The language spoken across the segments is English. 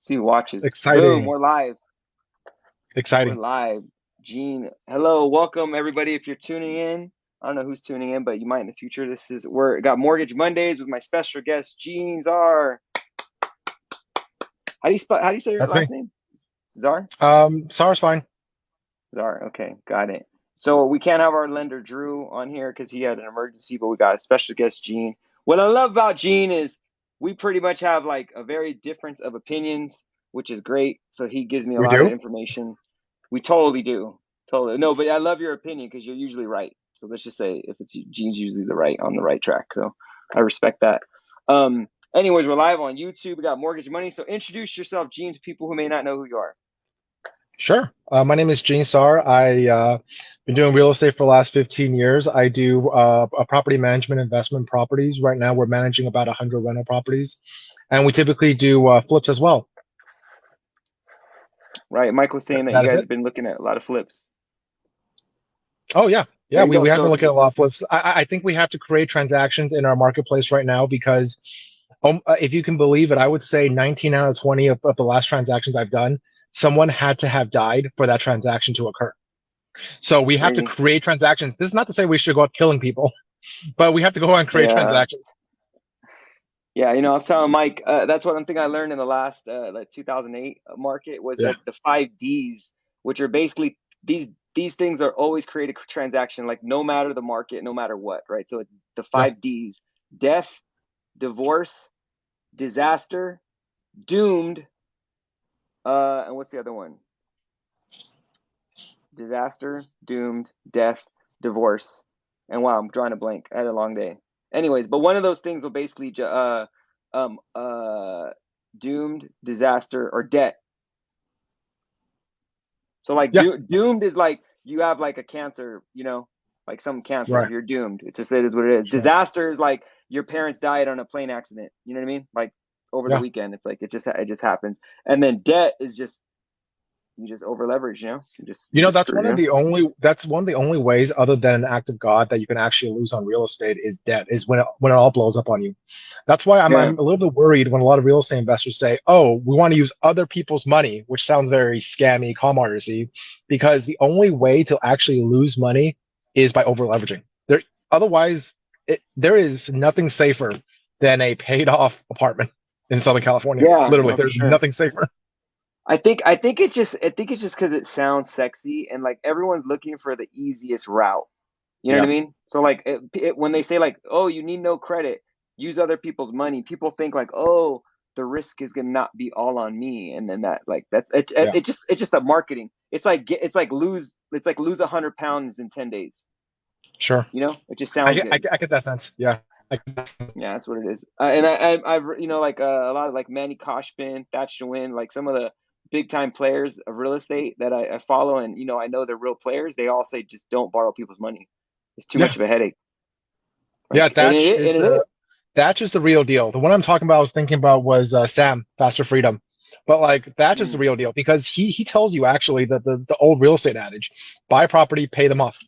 See who watches. Boom, Exciting. we're live. We're Exciting. live. Gene, hello, welcome everybody. If you're tuning in, I don't know who's tuning in, but you might in the future. We're got Mortgage Mondays with my special guest, Gene Tsair. How do you say your That's me. last name? Czar? SAR's fine. Czar. Okay, got it. So we can't have our lender Drew on here because he had an emergency, but we got a special guest, Gene. What I love about Gene is we pretty much have like a very difference of opinions, which is great. So he gives me a We lot of do? information. We totally do. Totally. No, but I love your opinion because you're usually right. So let's just say if it's Gene's usually on the right track. So I respect that. Anyways, we're live on YouTube. We got Mortgage Money. So introduce yourself, Gene, to people who may not know who you are. Sure. My name is Gene Tsair. I been doing real estate for the last 15 years. I do a property management investment properties. Right now, we're managing about 100 rental properties, and we typically do flips as well. Right. Mike was saying that you That is guys it. have been looking at a lot of flips. Oh yeah, yeah. There you We go. we have been So looking at a lot of flips. I think we have to create transactions in our marketplace right now because, if you can believe it, I would say 19 out of 20 of the last transactions I've done, someone had to have died for that transaction to occur. So we have to crazy. create transactions. This is not to say we should go out killing people, but we have to go out and create Yeah. transactions. Yeah, I was telling Mike, that's one thing I learned in the last like 2008 market was Yeah, that the 5 Ds, which are basically these things are always create a transaction, like no matter the market, no matter what, right? So the yeah, 5 Ds: death, divorce, disaster, doomed, and what's the other one? Disaster, doomed, death, divorce, and wow, I'm drawing a blank. I had a long day. Anyways, but one of those things will basically um uh doomed, disaster, or debt. So like yeah. doomed is like you have like a cancer, like some cancer, Right. you're doomed. It's just it is what it is. Sure. Disaster is like your parents died on a plane accident. You know what I mean? Like over the Yeah. weekend, it's like it just happens. And then debt is just you just over leverage, you just That's screw, one of the only ways other than an act of God that you can actually lose on real estate is debt, is when it all blows up on you. That's why Yeah. I'm a little bit worried when a lot of real estate investors say, "Oh, we want to use other people's money," which sounds very scammy, con artisty, because the only way to actually lose money is by over leveraging. Otherwise, there is nothing safer than a paid off apartment in Southern California. Yeah, Literally, no, for there's sure. nothing safer. I think it's just because it sounds sexy and like everyone's looking for the easiest route. You know what I Yeah, mean? So like when they say like, oh, you need no credit, use other people's money, people think like, oh, the risk is gonna not be all on me, and then that like that's yeah, it's just a marketing. It's like lose 100 pounds in 10 days. sure. It just sounds good. I get that sense. Yeah. Yeah, that's what it is. And I've like a lot of like Manny Koshpin, Thatch Win, like some of the big time players of real estate that I follow, and I know they're real players. They all say just don't borrow people's money. It's too Yeah. much of a headache. Yeah, Like, and it is. Thatch is the real deal. The one I'm talking about, I was thinking about was Sam, Faster Freedom. But like Thatch is the Mm, real deal because he tells you actually that the old real estate adage, buy property, pay them off.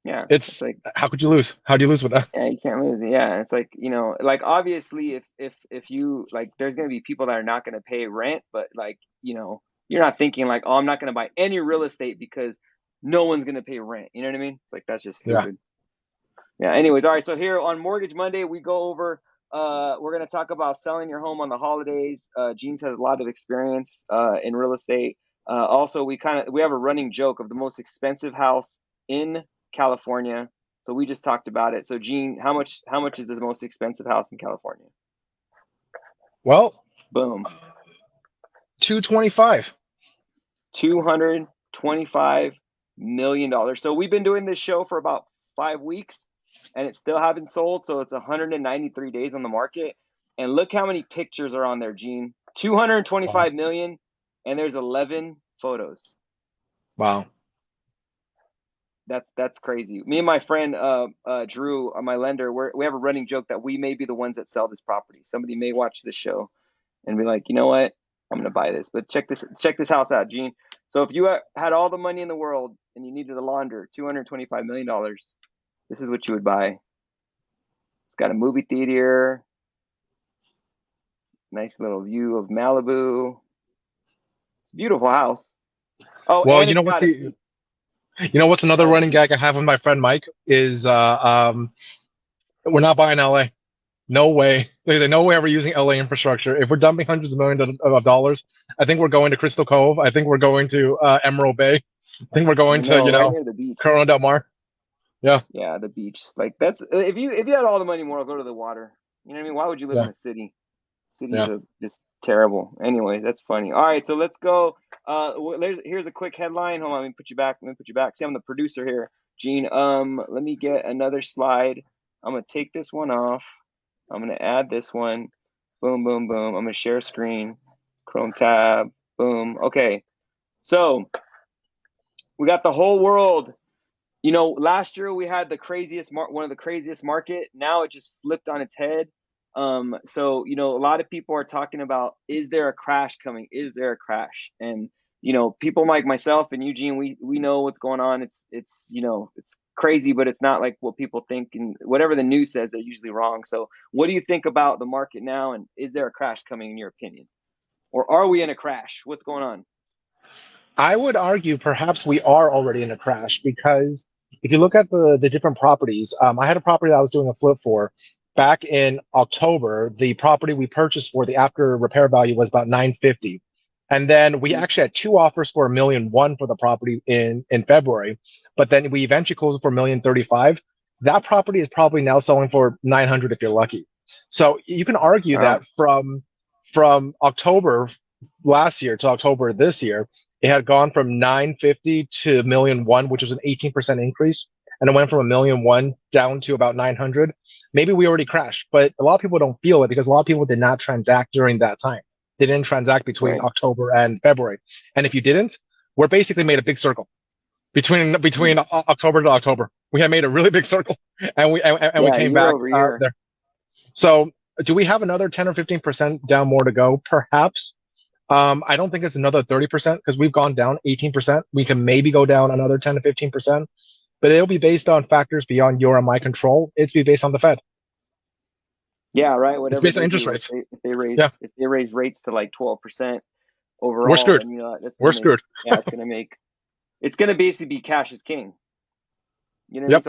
yeah, it's It's like how could you lose? How do you lose with that? yeah, you can't lose. Yeah, it's like like obviously if you like, there's gonna be people that are not gonna pay rent, but like you're not thinking like, oh, I'm not gonna buy any real estate because no one's gonna pay rent. You know what I mean? It's like that's just Yeah. stupid. Yeah. Anyways, all right. So here on Mortgage Monday, we go over. We're gonna talk about selling your home on the holidays. Jeans has a lot of experience in real estate. Also, we have a running joke of the most expensive house in California. So we just talked about it. So Gene, how much is the most expensive house in California? Well, Boom. 225. 225 million dollars. So we've been doing this show for about 5 weeks, and it still haven't sold. So it's 193 days on the market, and look how many pictures are on there, Gene. Wow. 225 million, and there's 11 photos. Wow. That's crazy. Me and my friend Drew, my lender, we have a running joke that we may be the ones that sell this property. Somebody may watch this show and be like, you know what? I'm gonna buy this. But check this house out, Gene. So if you had all the money in the world and you needed a launder, $225 million, this is what you would buy. It's got a movie theater, Nice little view of Malibu. It's a beautiful house. Oh, Well, and it's got a beach. you know what's It's another got a running beach. gag I have with my friend Mike is we're not buying LA. No way. There's no way we're using LA infrastructure. If we're dumping hundreds of millions of dollars, I think we're going to Crystal Cove. I think we're going to Emerald Bay. I think we're I going to, know, right near the beach. Corona del Mar. Yeah, Yeah, the beach. Like that's if you had all the money more, go to the water. You know what I mean? Why would you live in yeah, the city? Cities yeah. are just terrible. Anyways, that's funny. All right, so let's go. Here's a quick headline. Hold on, let me put you back. Let me put you back. See, I'm the producer here, Gene. Let me get another slide. I'm gonna take this one off. I'm gonna add this one. Boom, boom, boom. I'm gonna share screen. Chrome tab. Boom. Okay. So we got the whole world. Last year we had one of the craziest market. Now it just flipped on its head. So a lot of people are talking about, is there a crash coming? Is there a crash? And people like myself and Eugene, we know what's going on. It's crazy, but it's not like what people think. And whatever the news says, they're usually wrong. So what do you think about the market now? And is there a crash coming in your opinion? Or are we in a crash? What's going on? I would argue perhaps we are already in a crash because if you look at the different properties, I had a property that I was doing a flip for back in October. The property we purchased for the after repair value was about 950. And then we Mhm. actually had two offers for 1,000,001 for the property in February, but then we eventually closed it for 1,035. That property is probably now selling for 900 if you're lucky. So you can argue Wow. that from October last year to October this year, it had gone from 950 to 1,000,001, which was an 18% increase. And it went from 1,000,001 down to about 900. Maybe we already crashed, but a lot of people don't feel it because a lot of people did not transact during that time. They didn't transact between Right. October and February. And if you didn't, we're basically made a big circle between October to October. We had made a really big circle, and we Yeah, came year back over year. there. So, do we have another 10 or 15% down more to go? Perhaps. I don't think it's another 30% because we've gone down 18%. We can maybe go down another 10 to 15%, but it'll be based on factors beyond your and my control. It's be based on the Fed. Yeah, right. It's Whatever based on they interest do, rates. if they Yeah, raise rates to like 12% we're overall, screwed. then that's We're gonna make screwed. yeah, it's gonna basically be cash is king. You know what I mean? Yep.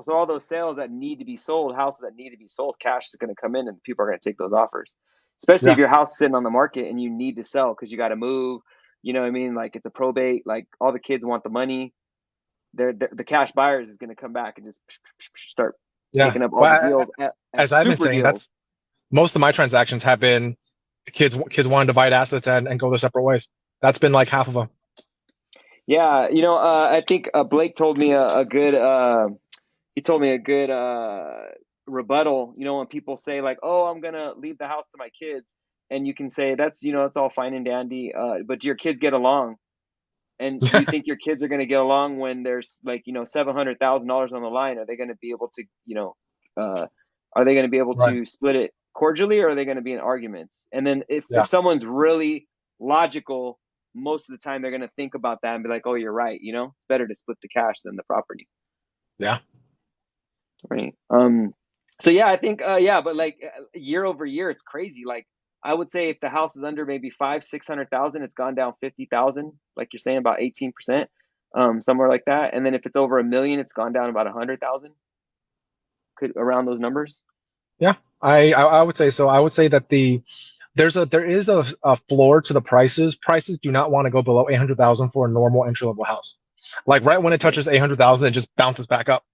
So all those sales that need to be sold, houses that need to be sold, cash is gonna come in and people are gonna take those offers. Especially if Yeah. your house is sitting on the market and you need to sell because you got to move. You know what I mean? Like it's a probate. Like all the kids want the money. The cash buyers is gonna come back and just start Yeah. taking up all the Well, deals at as I've been super saying, deals. that's most of my transactions have been kids want to divide assets and go their separate ways. That's been like half of them. Yeah, I think Blake told me a good he told me a good rebuttal. When people say like, "Oh, I'm gonna leave the house to my kids," and you can say that's all fine and dandy, but do your kids get along? And do you think your kids are gonna get along when there's like $700,000 on the line? Are they gonna be able to uh, are they gonna be able Right. to split it cordially, or are they gonna be in arguments? And then if Yeah. someone's really logical, most of the time they're gonna think about that and be like, "Oh, you're right. It's better to split the cash than the property." Yeah. Right. So yeah, I think yeah, but like year over year, it's crazy. Like I would say if the house is under maybe 500,000, 600,000, it's gone down 50,000, like you're saying, about 18%, somewhere like that. And then if it's over 1 million, it's gone down about 100,000, could around those numbers. Yeah. I would say so. I would say that there is a floor to the prices. Prices do not want to go below 800,000 for a normal entry level house. Like right when it Right. touches 800,000, it just bounces back up.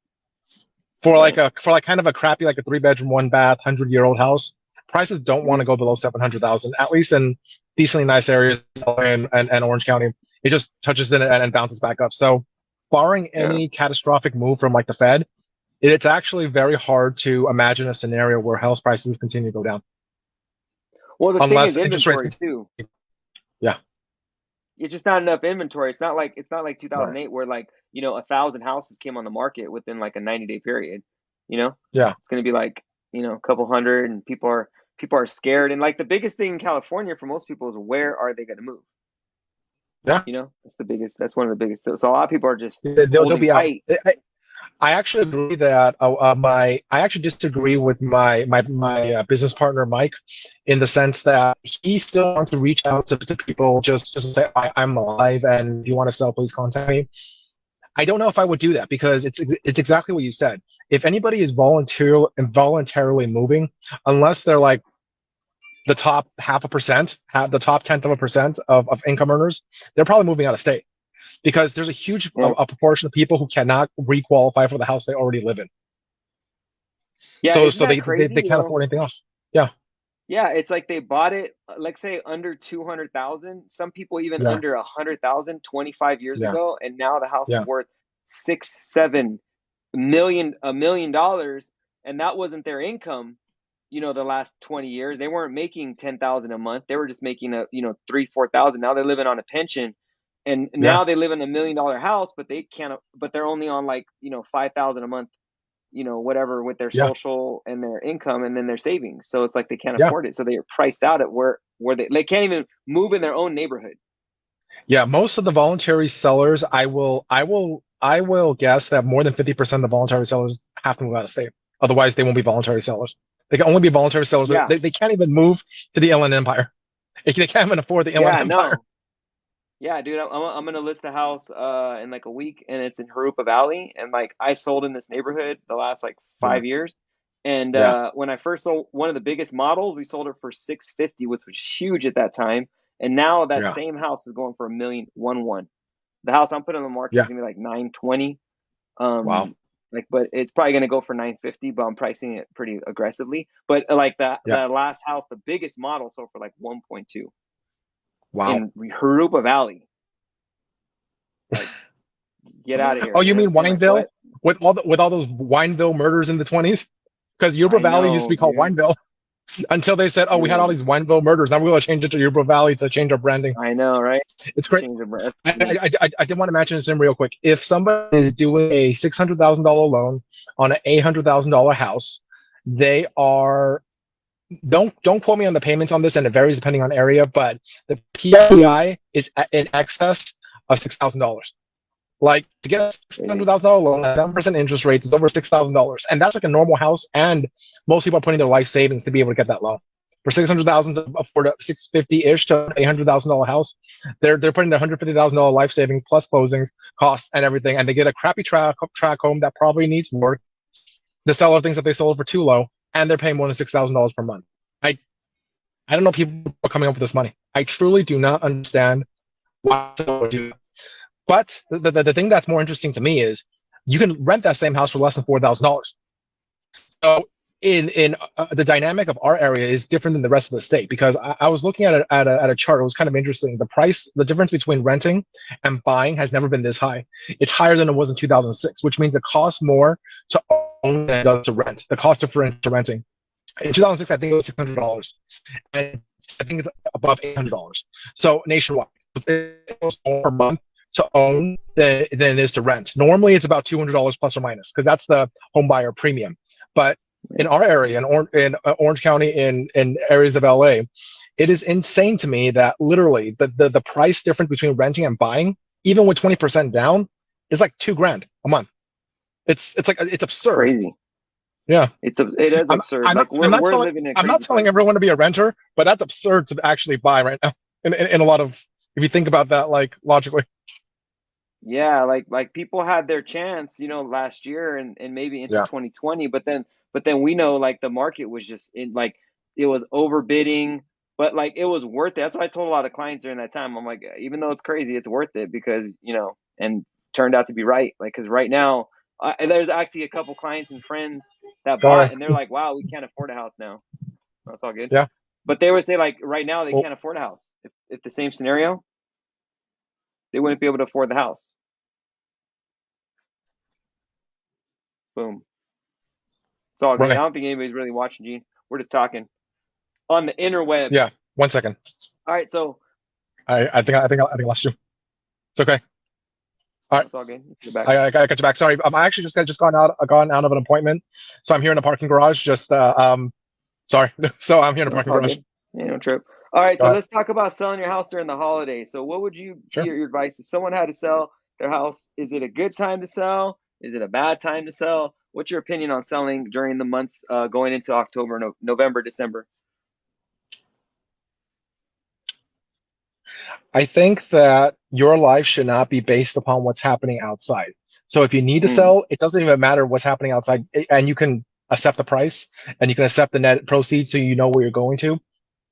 Right. For like kind of a crappy like a 3 bedroom, 1 bath, 100-year-old house, prices don't want Hmm. to go below 700,000. At least in decently nice areas and Orange County, it just touches in and bounces back up. So, barring Yeah. any catastrophic move from like the Fed, it's actually very hard to imagine a scenario where house prices continue to go down Well, the thing unless is interest rates inventory continue. too. Yeah, It's just not enough inventory. It's not like right. 2008 where like 1,000 houses came on the market within like a 90-day period. You know, Yeah, it's going to be like a couple hundred, and people are scared. And like the biggest thing in California for most people is where are they going to move? yeah. That's the biggest. That's one of the biggest. So a lot of people are just They'll holding be out. tight. I actually agree that I actually disagree with my business partner Mike in the sense that he still wants to reach out to people just to say I'm alive and if you want to sell, please contact me. I don't know if I would do that because it's exactly what you said. If anybody is voluntarily moving, unless they're like the top half a percent, have the top tenth of a percent of income earners, they're probably moving out of state because there's a huge Yeah. a proportion of people who cannot requalify for the house they already live in. Yeah, So isn't so that they, crazy, they can't afford anything else. Yeah, Yeah, it's like they bought it, like say under 200,000, some people even yeah, under 100,000 25 years yeah, ago, and now the house is yeah, worth 6, 7 million, $1 million, and that wasn't their income, the last 20 years. They weren't making 10,000 a month. They were just making 3, 4,000. Now they're living on a pension, and yeah, now they live in $1 million house, but they can't, but they're only on like, 5,000 a month, whatever with their yeah, social and their income and then their savings. So it's like they can't yeah, afford it. So they are priced out at where they can't even move in their own neighborhood. yeah. Most of the voluntary sellers, I will guess that more than 50% of the voluntary sellers have to move out of state. Otherwise, they won't be voluntary sellers. They can only be voluntary sellers. Yeah. They can't even move to the Inland Empire. They can't even afford the Inland Yeah, Empire. no. Yeah, dude, I'm gonna list a house in like a week, and it's in Harupa Valley, and like I sold in this neighborhood the last like Yeah, 5 years, and yeah, when I first sold one of the biggest models, we sold it for 650, which was huge at that time, and now that yeah, same house is going for a million one one. The house I'm putting on the market yeah. is gonna be like 920. Wow. Like, but it's probably gonna go for 950, but I'm pricing it pretty aggressively. But like the Yeah. last house, the biggest model, sold for like 1.2 Wow. in Harupa Valley. Like, get out of here. Oh, you mean I'm like, what? Wineville with all those Wineville murders in the 20s? Because Yuba I Valley used to know, be called dude. Wineville until they said, "Oh, we had all Dude, these Wineville murders. Now we're going to change it to Yuba Valley to change our branding." I know, right? It's great. Change the brand. I, Funny. I, I, I did want to mention this in real quick. If somebody is doing a $600,000 loan on an $800,000 house, they are don't quote me on the payments on this, and it varies depending on area, but the PPI is in excess of $6,000. Like to get a six hundred Crazy. thousand dollar loan at 7% interest rates is over $6,000, and that's like a normal house. And most people are putting their life savings to be able to get that loan. For 600,000 to afford a 650 ish to $800,000 house, they're putting their $150,000 life savings plus closings costs and everything, and they get a crappy track home that probably needs work. The seller thinks that they sold it for too low, and they're paying more than $6,000 per month. I I don't know people are coming up with this money. I truly do not understand why someone would do that. But the thing that's more interesting to me is you can rent that same house for less than $4,000. So in the dynamic of our area is different than the rest of the state because I was looking at a chart. It was kind of interesting. The difference between renting and buying has never been this high. It's higher than it was in 2006, which means it costs more to own than it does to rent. The cost differential to renting in 2006, I think it was $600, and I think it's above $800. So nationwide, it's more per month to own than it is to rent. Normally, it's about $200 plus or minus because that's the home buyer premium. But in our area, in Orange County, in areas of LA, it is insane to me that literally the price difference between renting and buying, even with 20% down, is like 2 grand a month. It's like it's absurd. Crazy. Yeah. It is I'm absurd. I'm not Like I'm not we're telling living in a I'm not crazy telling place. everyone to be a renter, but that's absurd to actually buy right now. In a lot of if you think about that like logically. Yeah, like people had their chance, last year and maybe into Yeah. 2020, but then we know like the market was just in like it was overbidding, but like it was worth it. That's why I told a lot of clients during that time. I'm like, even though it's crazy, it's worth it because, and turned out to be right. Like, because right now, and there's actually a couple clients and friends that bought Sorry. and they're like, wow, we can't afford a house now. That's all good. Yeah. But they would say like right now they Well, can't afford a house. If the same scenario, they wouldn't be able to afford the house. Boom. It's all good. I right. don't think anybody's really watching, Gene. We're just talking on the interwebs. Yeah. 1 second. All right, so I think I lost you. It's okay. All no, right. it's all good. Get back. I got you back. Sorry. I actually just gone out of an appointment, so I'm here in a parking garage. Just sorry. So I'm here in a No, it's parking all garage. good. Yeah, no trip. All right, Go so ahead. let's talk about selling your house during the holidays. So, what would you be Sure. your advice if someone had to sell their house? Is it a good time to sell? Is it a bad time to sell? What's your opinion on selling during the months going into October, November, December? I think that your life should not be based upon what's happening outside. So if you need to Mm, sell, it doesn't even matter what's happening outside, and you can accept the price and you can accept the net proceeds so you know where you're going to.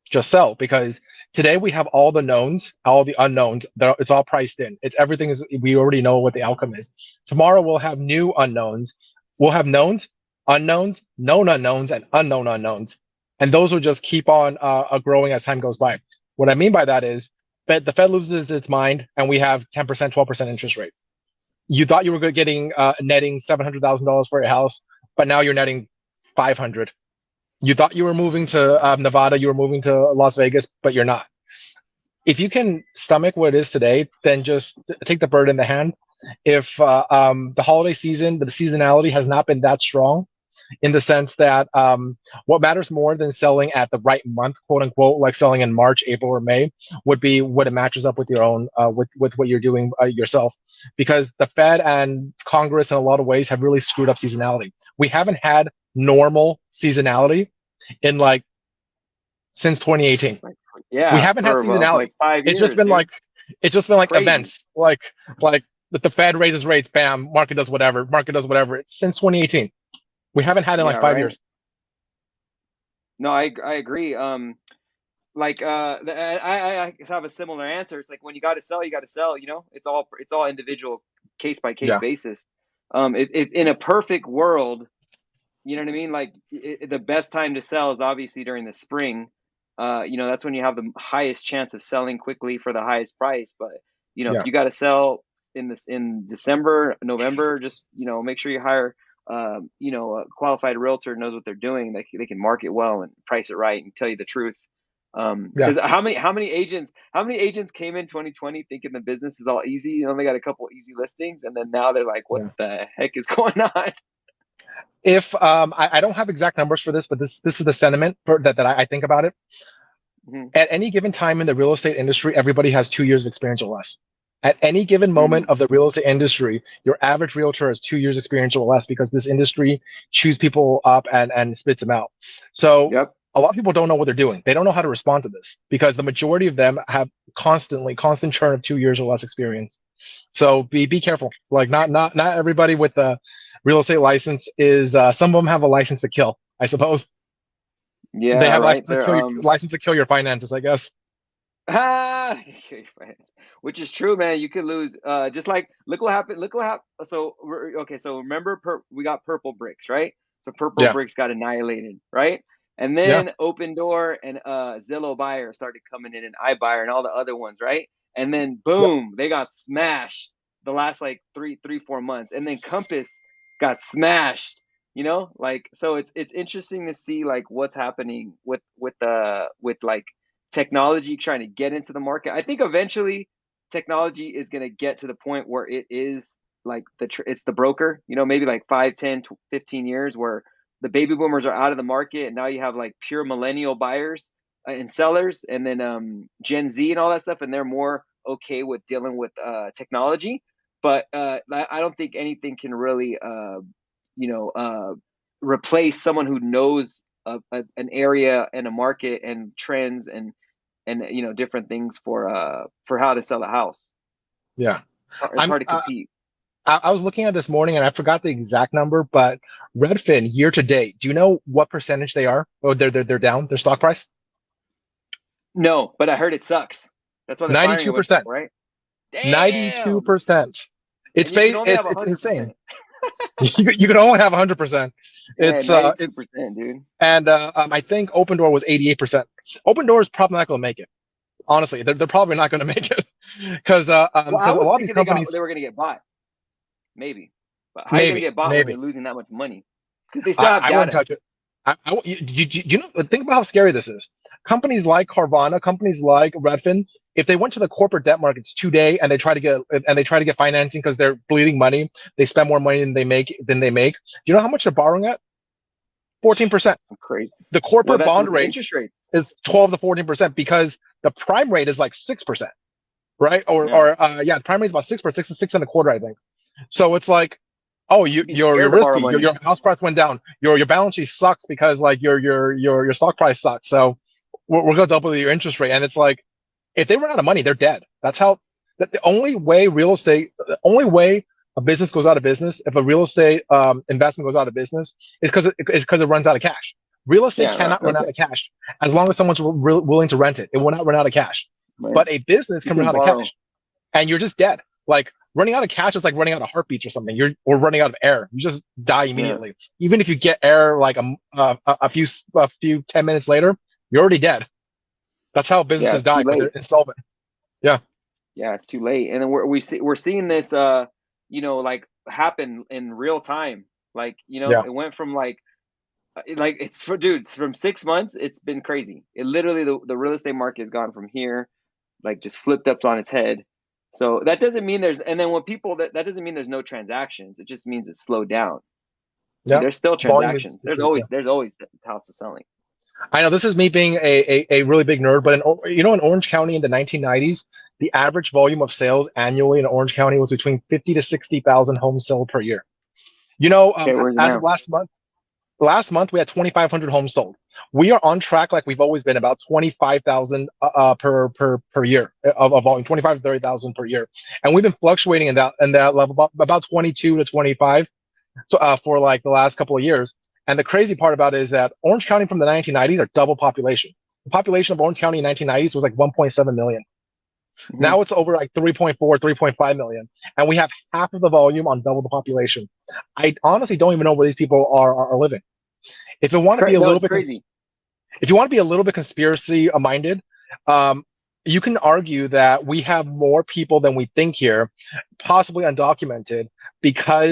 Just sell because today we have all the knowns, all the unknowns. It's all priced in. It's everything is we already know what the outcome is. Tomorrow we'll have new unknowns. We'll have knowns, unknowns, known unknowns, and unknown unknowns, and those will just keep on growing as time goes by. What I mean by that is, the Fed loses its mind, and we have 10%, 12% interest rates. You thought you were getting netting $700,000 for your house, but now you're netting 500. You thought you were moving to Nevada, you were moving to Las Vegas, but you're not. If you can stomach what it is today, then just take the bird in the hand. If the holiday season, the seasonality has not been that strong, in the sense that what matters more than selling at the right month, quote unquote, like selling in March, April, or May, would be what it matches up with your own, with what you're doing yourself, because the Fed and Congress, in a lot of ways, have really screwed up seasonality. We haven't had normal seasonality in like since 2018. like, We yeah, haven't had for seasonality. like five It's just years, been dude. like it's just been like Crazy. events, like the Fed raises rates, bam, market does whatever, market does whatever. It's since 2018. We haven't had it in Yeah, like five right. years. No, I agree. Like I have a similar answer. It's like when you got to sell, you got to sell. It's all individual, case by case Yeah, basis. If in a perfect world, you know what I mean? Like the best time to sell is obviously during the spring. That's when you have the highest chance of selling quickly for the highest price. But if yeah, you got to sell in December, November, just make sure you hire a qualified realtor knows what they're doing. They can market well and price it right and tell you the truth. yeah. Because how many agents came in 2020 thinking the business is all easy? They got a couple easy listings, and then now they're like, what Yeah. the heck is going on? If I don't have exact numbers for this, but this is the sentiment that I think about it. Hmm. At any given time in the real estate industry, everybody has 2 years of experience or less. At any given moment Hmm. of the real estate industry, your average realtor has 2 years experience or less because this industry chews people up and spits them out. So Yep. a lot of people don't know what they're doing. They don't know how to respond to this because the majority of them have constant churn of 2 years or less experience. So be careful. Like not everybody with a real estate license is. Some of them have a license to kill, I suppose. They Yeah, have right there. license to kill your finances, I guess. Ah, which is true, man. You could lose. Just like look what happened. Look what happened. So okay. So remember, we got purple bricks, right? So purple Yeah, bricks got annihilated, right? And yeah, then Open Door and Zillow Buyer started coming in, and iBuyer and all the other ones, right? And then yeah, boom, they got smashed the last like 4 months, and then Compass got smashed. Like so, it's interesting to see like what's happening with like technology trying to get into the market. I think eventually technology is going to get to the point where it is like it's the broker, maybe like 5, 10, 15 years where the baby boomers are out of the market and now you have like pure millennial buyers and sellers and then Gen Z and all that stuff and they're more okay with dealing with technology. But I don't think anything can really you know replace someone who knows an area and a market and trends and different things for how to sell a house. yeah. It's I'm hard to compete. I was looking at this morning and I forgot the exact number, but Redfin year to date, do you know what percentage they are? Oh, they're down, their stock price? No, but I heard it sucks. That's why they're firing a bunch of 92%. people, right? Damn. 92%. And you can only have a It's hundred insane. percent. You can only have 100%. Yeah, ninety-two It's percent, dude. and I think Open Door was 88%. Open Door is probably not going to make it. Honestly, they're probably not going to make it because Well, I a was lot of these thinking companies they were gonna get bought, maybe. But how are you gonna maybe get bought when they're maybe losing that much money? Because they still have I wouldn't data. touch it. You know, think about how scary this is. Companies like Carvana, companies like Redfin, if they went to the corporate debt markets today and they try to get financing because they're bleeding money, they spend more money than they make. Do you know how much they're borrowing at? 14%. Crazy. The Well, corporate that's bond with the rate interest rates. is 12 to 14% because the prime rate is like 6%, right? Yeah. The prime rate is about 6%, six and a quarter, I think. So it's like Oh, You'd be you're scared to borrow risky. money. Your house price went down. Your balance sheet sucks because like your stock price sucks. So we're gonna double your interest rate. And it's like if they run out of money, they're dead. That's how the only way the only way a business goes out of business, if a real estate investment goes out of business, is because it runs out of cash. Real estate Yeah, right. cannot run out Okay. of cash as long as someone's willing to rent it. It will not run out of cash. Right. But a business You can run can out of borrow. cash, and you're just dead. Like running out of cash is like running out of heartbeats or something. You're or running out of air. You just die Yeah. immediately. Even if you get air like a few 10 minutes later, you're already dead. That's how Yeah, businesses it's too die when they're late. insolvent. Yeah, Yeah, it's too late. And then we're seeing this like happen in real time. Like, yeah. it went from like it's for dude, it's from 6 months, it's been crazy. It literally the real estate market has gone from here, like just flipped up on its head. So that doesn't mean there's and then when people that doesn't mean there's no transactions. It just means it's slowed down. I mean, Yeah. there's still Volume is transactions. There's decreased. Yeah. always there's always houses selling. I know this is me being a really big nerd, but in Orange County in the 1990s, the average volume of sales annually in Orange County was between 50 to 60,000 homes sold per year. Okay, where's it As of now? last month we had 2,500 homes sold. We are on track like we've always been about 25,000 per year of volume, 25 to 30,000 per year, and we've been fluctuating in that level about 22 to 25 for like the last couple of years. And the crazy part about it is that Orange County from the 1990s are double population. The population of Orange County in 1990s was like 1.7 million. Hmm. Now it's over like 3.4, 3.5 million. And we have half of the volume on double the population. I honestly don't even know where these people are living. If you want to be a No, little it's bit crazy. if you want to be a little bit conspiracy minded, um, you can argue that we have more people than we think here, possibly undocumented,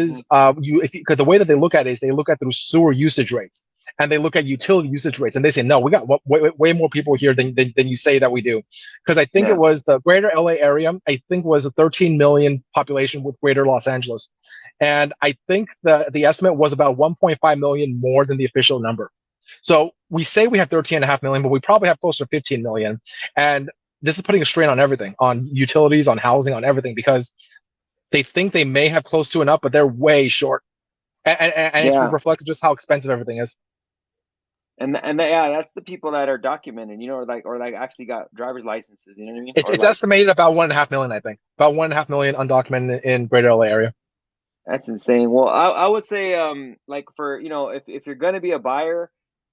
Hmm. because because the way that they look at it is they look at through sewer usage rates and they look at utility usage rates and they say no, we got way more people here than you say that we do, because I think it Yeah. was the greater LA area. I think was a 13 million population with greater Los Angeles, and I think the estimate was about 1.5 million more than the official number. So we say we have 13.5 million, but we probably have closer to 15 million. And this is putting a strain on everything, on utilities, on housing, on everything, because they think they may have close to enough, but they're way short. And it's Yeah. reflected just how expensive everything is. Yeah, that's the people that are documented, or like actually got driver's licenses, you know what I mean? Or It's like estimated about 1.5 million, I think. About 1.5 million undocumented in greater LA area. that's insane. Well, I would say like for, if you're gonna be a buyer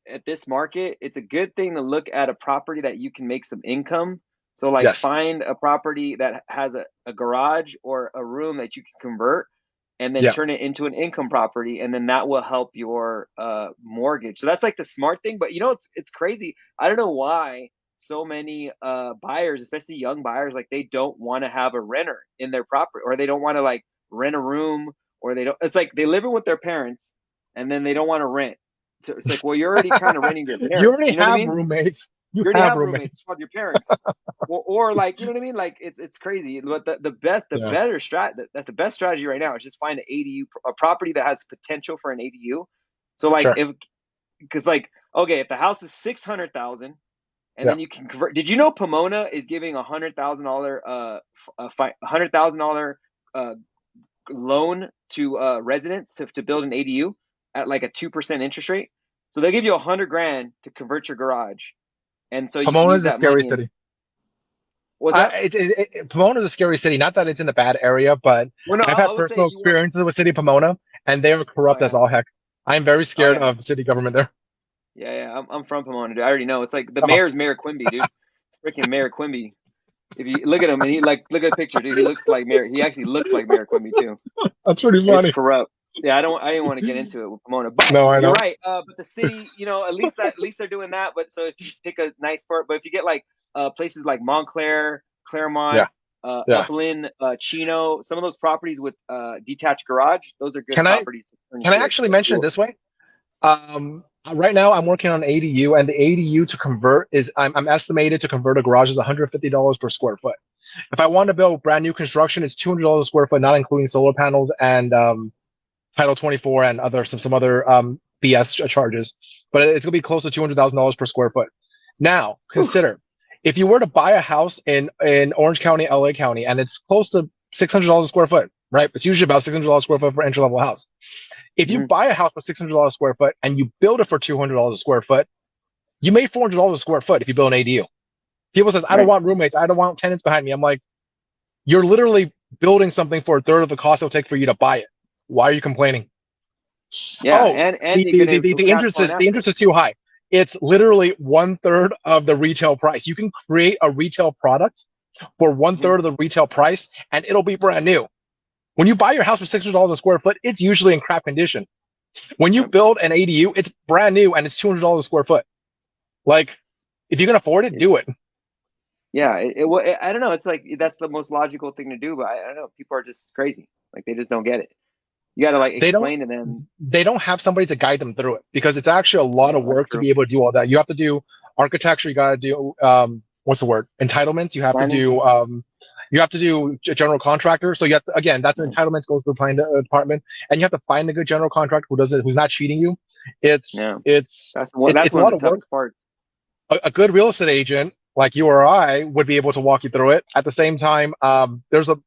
at this market, it's a good thing to look at a property that you can make some income. So like Yes. find a property that has a garage or a room that you can convert and then Yeah. turn it into an income property, and then that will help your mortgage. So that's like the smart thing. But it's crazy. I don't know why so many buyers, especially young buyers, like they don't want to have a renter in their property, or they don't want to like rent a room, or they don't. It's like they live in with their parents, and then they don't want to rent. So it's like, well, you're already kind of renting your You parents. already You know what I have mean? roommates. You You already have have roommates. It's roommates. called your parents. Or like, you know what I mean? Like it's crazy. But Yeah. the best strategy right now is just find an ADU, a property that has potential for an ADU. So like Sure. if because like okay, if the house is 600,000 and Yeah. then you can convert. Did you know Pomona is giving $100,000 $100,000 uh loan to residents to build an ADU at like a 2% interest rate? So they give you 100 grand to convert your garage, and so you can Pomona use is a that scary money. And city. what's that? Pomona is a scary city. Not that it's in a bad area, but Well, no, I've I had would say personal you want. experiences with city of Pomona, and they are Oh corrupt as yeah, all heck. I'm very oh scared yeah, of the city government there. yeah. I'm from Pomona, dude. I already know. It's like the Oh, mayor's Mayor Quimby, dude. It's freaking Mayor Quimby. If you look at him and he like look at the picture, dude, he looks like Mayor. He actually looks like Mayor Quimby too. that's pretty It's funny. corrupt. Yeah, I didn't want to get into it with Pomona, but No, I you're know. right. But the city, at least they're doing that. But so if you pick a nice part, but if you get like places like Montclair, Claremont, Yeah, yeah. Upland, Chino, some of those properties with detached garage, those are good Can I properties to turn can I into actually a mention it school. this way? Right now I'm working on ADU, and the ADU to convert is I'm estimated to convert a garage is $150 per square foot. If I want to build brand new construction, it's $200 a square foot, not including solar panels and Title 24 and some other BS charges. But it's gonna be close to $200,000 per square foot. Now Whew. consider if you were to buy a house in Orange County, LA County, and it's close to $600 a square foot. right? It's usually about $600 square foot for entry level house. If you Hmm. buy a house for $600 square foot and you build it for $200 a square foot, you made $400 a square foot if you build an ADU. People says, I don't Right. want roommates. I don't want tenants behind me. I'm like, you're literally building something for a third of the cost it'll take for you to buy it. Why are you complaining? Yeah, Oh, and you're gonna cash flowing the after. interest is too high. It's literally one third of the retail price. You can create a retail product for one Hmm. third of the retail price, and it'll be brand new. When you buy your house for $600 a square foot, it's usually in crap condition. When you Yep. build an ADU, it's brand new and it's $200 a square foot. Like, if you can afford it, It, do it. yeah. I don't know. It's like that's the most logical thing to do, but I don't know. People are just crazy. Like they just don't get it. You got to like They don't explain to them. they don't have somebody to guide them through it because it's actually a lot Yeah, of that's work to true. be able to do all that. You have to do architecture. You got to do what's the word? Entitlements. Planning. You have to do general contractor. So you have to, again, that's an Yeah. entitlements goes to the planning department, and you have to find a good general contractor who does it, who's not cheating you. It's Yeah. it's That's one. That's it's a one of lot the of work. toughest parts. A good real estate agent like you or I would be able to walk you through it. At the same time, there's a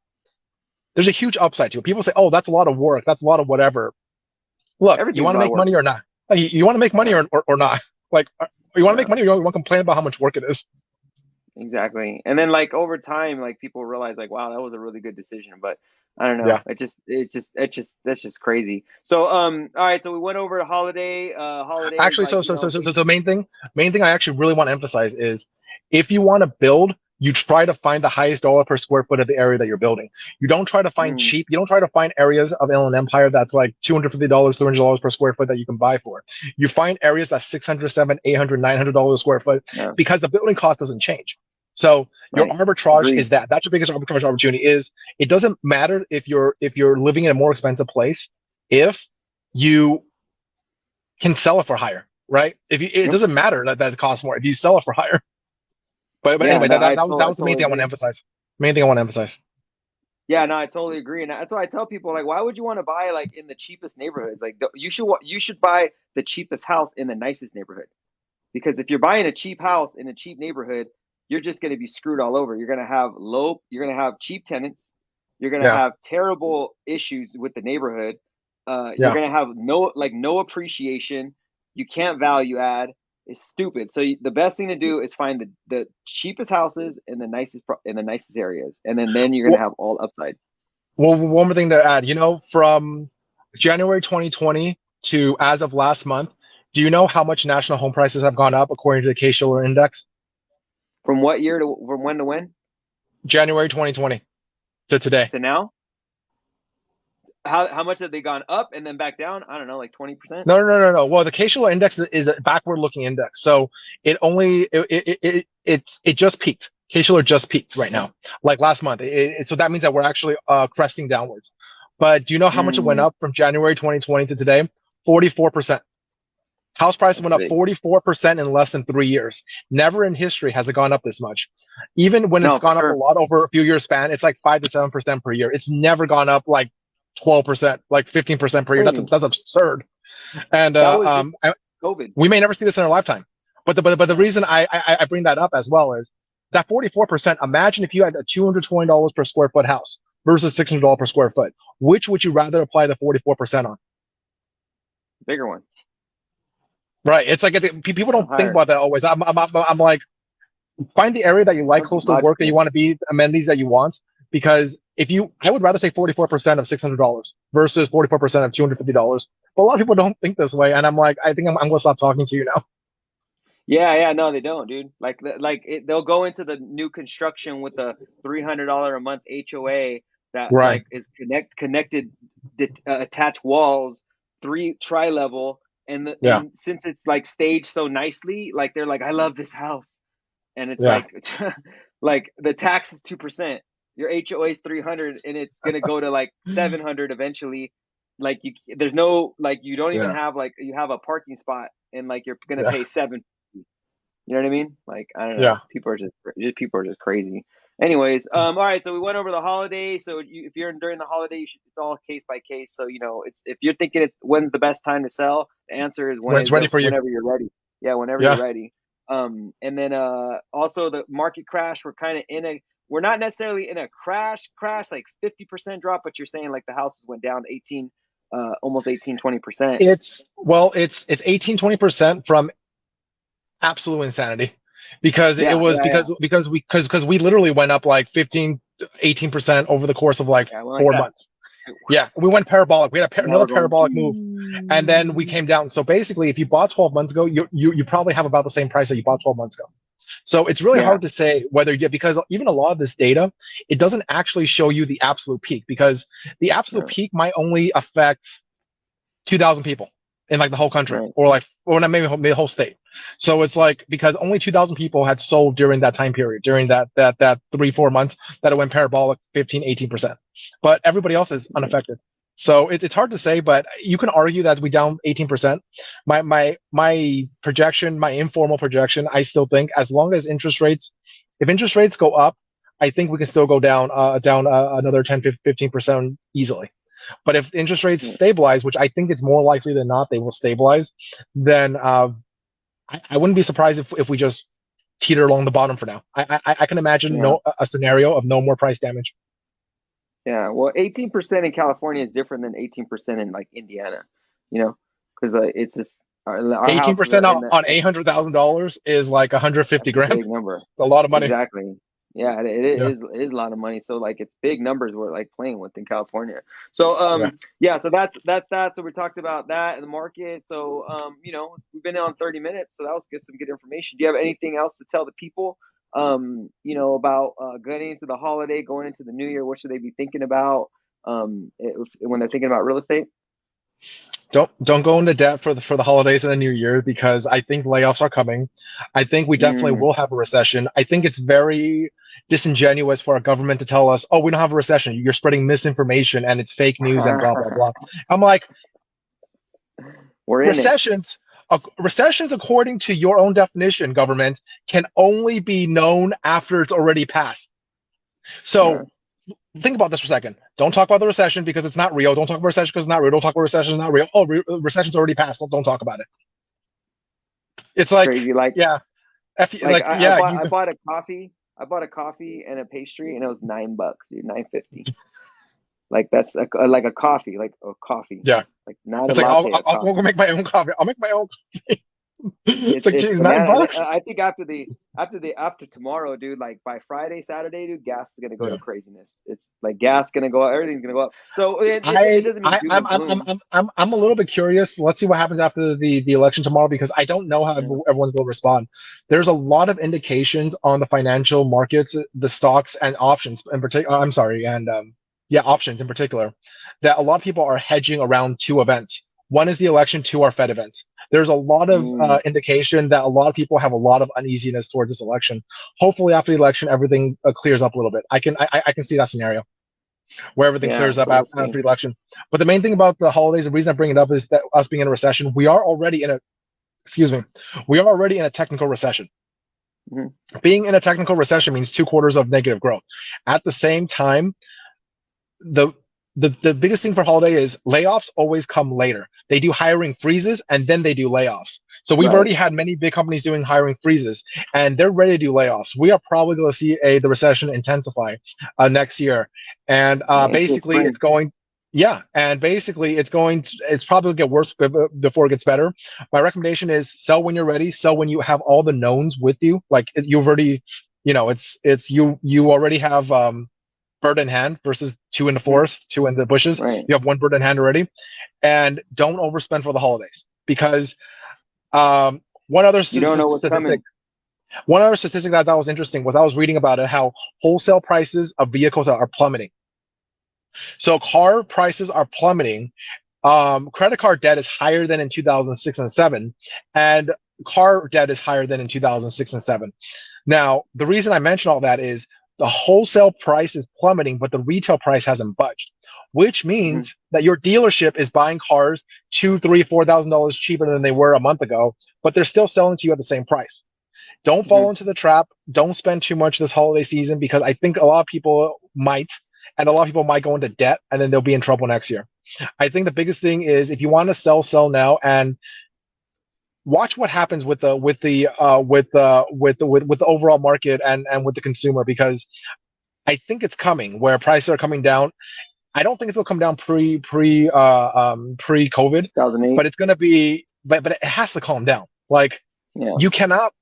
huge upside to it. People say, "Oh, that's a lot of work. That's a lot of whatever." Look, you Everything's want a to lot of make work. money or not? Like, you want to make money Yeah. or not? Like, you want to make Yeah. money or you want to complain about how much work it is? Exactly. And then like over time, like people realize like, wow, that was a really good decision. But I don't know. Yeah. That's just crazy. So all right, so we went over holidays Actually, like, you know, so the main thing I actually really want to emphasize is if you want to build, you try to find the highest dollar per square foot of the area that you're building. You don't try to find mm, cheap. You don't try to find areas of Inland Empire that's like $250, $300 per square foot that you can buy for. You find areas that's 600, 700, 800, $900 a square foot yeah, because the building cost doesn't change. So your right. arbitrage Agreed. is that. That's your biggest arbitrage opportunity is it doesn't matter if you're living in a more expensive place if you can sell it for higher, right? If you, it Yep. doesn't matter that it costs more if you sell it for higher. But Yeah, anyway, no, that I was the main totally thing I want to agree. emphasize. Main thing I want to emphasize. Yeah, no, I totally agree, and that's why I tell people like, why would you want to buy like in the cheapest neighborhoods? Like, you should buy the cheapest house in the nicest neighborhood. Because if you're buying a cheap house in a cheap neighborhood, you're just going to be screwed all over. You're going to have cheap tenants. You're going to Yeah, have terrible issues with the neighborhood. You're yeah. going to have no appreciation. You can't value add. It's stupid. So the best thing to do is find the cheapest houses in the nicest areas, and then you're going to Well, have all upside. one more thing to add. From January 2020 to as of last month, do you know how much national home prices have gone up according to the Case-Shiller Index? From when to when January 2020 to today. to now? How much have they gone up and then back down? I don't know, like 20%. No. Well, the Case-Shiller Index is a backward-looking index, so it just peaked. Case-Shiller just peaked right now, like last month. So that means that we're actually cresting downwards. But do you know how much it went Mm, up from January 2020 to today? 44%. House price that's went up big. 44% in less than 3 years. Never in history has it gone up this much. Even when it's No, for gone up a sure. lot over a few years span, it's like 5 to 7% per year. It's never gone up like 12%, like 15% per year. Crazy. That's absurd. And That was just COVID. we may never see this in our lifetime. But the Yeah. reason I bring that up as well is that 44%. Imagine if you had a $220 per square foot house versus $600 per square foot. Which would you rather apply the 44% on? Bigger one. Right. It's like people Yeah, don't think higher. about that always. I'm like, find the area that you like, That's close to work that you logical. want to be, amenities that you want. Because I would rather take 44% of $600 versus 44% of $250. But a lot of people don't think this way, and I'm like, I think I'm gonna stop talking to you now. Yeah, yeah, no, they don't, dude. They'll go into the new construction with a $300 a month HOA that Right. like is connected, attached walls, three tri-level, Yeah. and since it's like staged so nicely, like they're like, I love this house, and it's Yeah. like, like the tax is 2%, your HOA is 300, and it's gonna go to like 700 eventually. Like there's no like you don't even Yeah. have like you have a parking spot, and like you're gonna Yeah. pay seven. You know what I mean? Like I don't know. Yeah. People are just crazy. Anyways, all right. So we went over the holiday. So if you're during the holiday, it's all case by case. So it's if you're thinking it's when's the best time to sell, the answer is When it's ready for you. whenever you're ready. Yeah, whenever you're Yeah. ready. And then also the market crash. We're not necessarily in a crash like 50% drop, but you're saying like the houses went down 18, almost 18-20%. It's 18-20% from absolute insanity because it Yeah, was yeah, yeah, because we literally went up like 15-18% over the course of like yeah. We like four that. months. Yeah, we went parabolic. We had Now another we're going. parabolic move, and then we came down. So basically, if you bought 12 months ago, you probably have about the same price that you bought 12 months ago. So it's really Yeah, hard to say whether you because even a lot of this data, it doesn't actually show you the absolute peak because the absolute yeah, peak might only affect 2,000 people in like the whole country right. or not maybe the whole state. So it's like because only 2,000 people had sold during that time period, during that 3-4 months that it went parabolic 15-18%. But everybody else is unaffected. So it's hard to say, but you can argue that we down 18%. My projection, my informal projection, I still think as long as if interest rates go up, I think we can still go down another 10-15% easily. But if interest rates Yeah, stabilize, which I think it's more likely than not they will stabilize, then I wouldn't be surprised if we just teeter along the bottom for now. I can imagine yeah. a scenario of no more price damage. Yeah. Well, 18% in California is different than 18% in like Indiana, because it's just our Eighteen houses percent are in on the. $800,000 is like 150 That's a grand. big It's number. a lot of money. Exactly. Yeah, Yeah, it is a lot of money. So like it's big numbers we're like playing with in California. So yeah. yeah, so that's that. So we talked about that in the market. So we've been on 30 minutes, so that was good, some good information. Do you have anything else to tell the people about getting into the holiday, going into the new year? What should they be thinking about when they're thinking about real estate? Don't go into debt for the holidays and the new year because I think layoffs are coming. I think we definitely Mm. will have a recession. I think it's very disingenuous for our government to tell us, "Oh, we don't have a recession. You're spreading misinformation and it's fake news and blah blah blah." I'm like, We're in it. recessions recessions according to your own definition, government, can only be known after it's already passed. Yeah. So think about this for a second. Don't talk about the recession because it's not real. Don't talk about recession because it's not real. Don't talk about recession, it's not real. Oh, recession's already passed. Don't talk about it. It's It's like, crazy. yeah, Like I yeah, bought you, I bought a coffee. I bought a coffee and a pastry, and it was $9, dude, 9.50. Like that's like a coffee, like a coffee, yeah. like not a It's like latte, a I'll go coffee. make my own coffee. I'll make my own. It's like, It's geez, nine banana, and bucks. I think after tomorrow, dude, like by Friday, Saturday, dude, gas is gonna go to Yeah. craziness. It's like gas gonna go up, everything's gonna go up. So it doesn't mean doom and gloom. I'm a little bit curious. Let's see what happens after the election tomorrow because I don't know how Yeah. everyone's going to respond. There's a lot of indications on the financial markets, the stocks and options in particular. I'm sorry, and yeah, options in particular, that a lot of people are hedging around two events. One is the election, two are Fed events. There's a lot of Mm, indication that a lot of people have a lot of uneasiness towards this election. Hopefully, after the election, everything clears up a little bit. I can see that scenario where everything yeah. clears up So we'll after see. the election. But the main thing about the holidays, the reason I bring it up is that us being in a recession, we are already in a excuse me, we are already in a technical recession. Hmm. Being in a technical recession means 2 quarters of negative growth. At the same time, the the biggest thing for holiday is layoffs always come later. They do hiring freezes and then they do layoffs. So we've Right. already had many big companies doing hiring freezes and they're ready to do layoffs. We are probably going to see the recession intensify next year, and Into the basically it's spring. going. Yeah, and basically it's probably going to get worse before it gets better. My recommendation is sell when you're ready, sell when you have all the knowns with you. Like you've already, it's you already have bird in hand versus two in the Hmm. forest, two in the bushes. Right. You have one bird in hand already, and don't overspend for the holidays because one other You don't know what's statistic. coming. One other statistic that I thought was interesting was I was reading about it how wholesale prices of vehicles are plummeting. So car prices are plummeting. Credit card debt is higher than in 2006 and 7, and car debt is higher than in 2006 and 7. Now, the reason I mention all that is the wholesale price is plummeting, but the retail price hasn't budged, which Hmm. means that your dealership is buying cars two, three, $4,000 cheaper than they were a month ago, but they're still selling to you at the same price. Don't fall Hmm. into the trap. Don't spend too much this holiday season because I think a lot of people might, and a lot of people might go into debt and then they'll be in trouble next year. I think the biggest thing is if you want to sell now. And watch what happens with the overall market and with the consumer, because I think it's coming where prices are coming down. I don't think it's gonna come down pre COVID, 2008. but it's gonna be but it has to calm down. Like Yeah. you cannot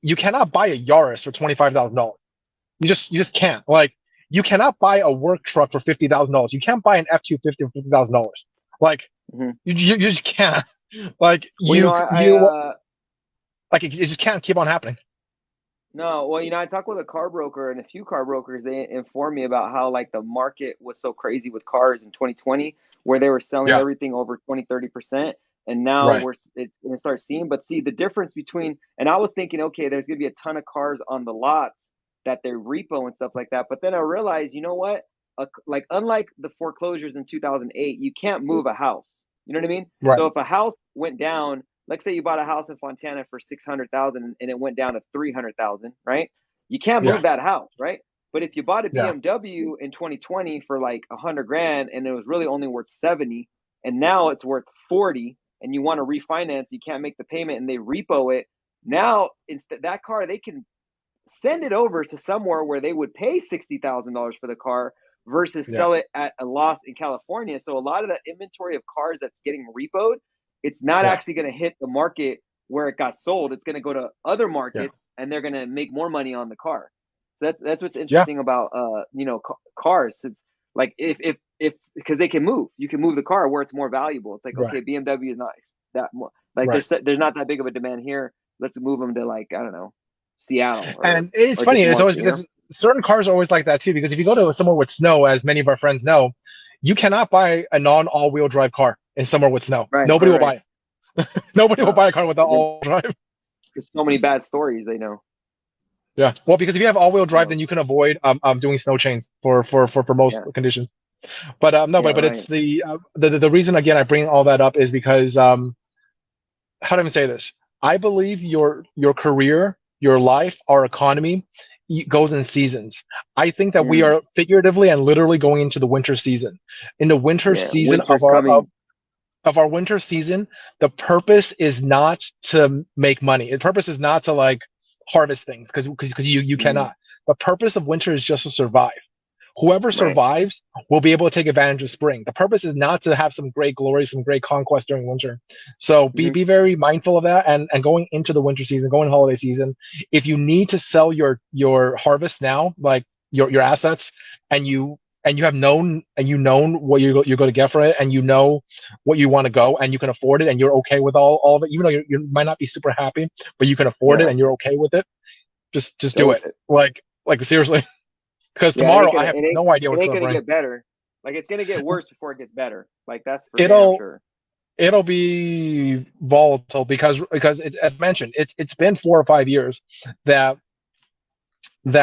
buy a Yaris for $25,000. You just can't. Like you cannot buy a work truck for $50,000. You can't buy an F-250 for $50,000. Like Hmm. you just can't. Like Well, you know, you like it just can't keep on happening. no, well, you know, I talked with a car broker and a few car brokers. They informed me about how like the market was so crazy with cars in 2020, where they were selling Yeah, everything over 20-30%. And now right. it's going to start seeing, but see the difference between, and I was thinking, okay, there's going to be a ton of cars on the lots that they're repo and stuff like that. But then I realized, you know what? Like unlike the foreclosures in 2008, you can't move a house. You know what I mean? Right. So if a house went down, let's say you bought a house in Fontana for 600,000 and it went down to 300,000, right? You can't Yeah. move that house, right? But if you bought a Yeah. BMW in 2020 for like 100 grand and it was really only worth 70, and now it's worth 40, and you want to refinance, you can't make the payment, and they repo it. Now, instead that car, they can send it over to somewhere where they would pay $60,000 for the car versus Yeah. sell it at a loss in California. So a lot of that inventory of cars that's getting repoed, it's not Yeah. actually going to hit the market where it got sold. It's going to go to other Yeah. markets and they're going to make more money on the car. So that's what's Yeah. interesting about cars. It's like if because they can move, you can move the car where it's more valuable. It's like, Right. okay, BMW is not that more, like Right. there's not that big of a demand here. Let's move them to, like, I don't know, Seattle And it's or funny. just It's more, always because certain cars are always like that too. Because if you go to somewhere with snow, as many of our friends know, you cannot buy a non-all-wheel drive car in somewhere with snow. Right, Nobody right, will right. buy it. Nobody will No, buy a car without because all drive. there's so many bad stories they know. Yeah. Well, because if you have all-wheel drive, So then you can avoid doing snow chains for most yeah, conditions. But no, yeah, but right. it's the reason again I bring all that up is because how do I even say this? I believe your career, your life, our economy goes in seasons. I think that we Mm, are figuratively and literally going into the winter season. In the winter yeah, season winter's coming. of our winter season, the purpose is not to make money. The purpose is not to like harvest things because you Mm, cannot. The purpose of winter is just to survive. Whoever right. survives will be able to take advantage of spring. The purpose is not to have some great glory, some great conquest during winter. So Hmm. be very mindful of that. And going into the winter season, going holiday season, if you need to sell your harvest now, like your assets, and you have known and you known what you're going to get for it, and you know what you want to go, and you can afford it, and you're okay with all of it, even though you might not be super happy, but you can afford it Yeah, and you're okay with it. Just go do with it. it. Like seriously. Because Yeah, tomorrow I have it ain't no idea it what's ain't going to gonna bring. get better. Like it's gonna get worse before it gets better. Like that's for damn It'll sure. it'll be volatile because as mentioned, it's been 4 or 5 years that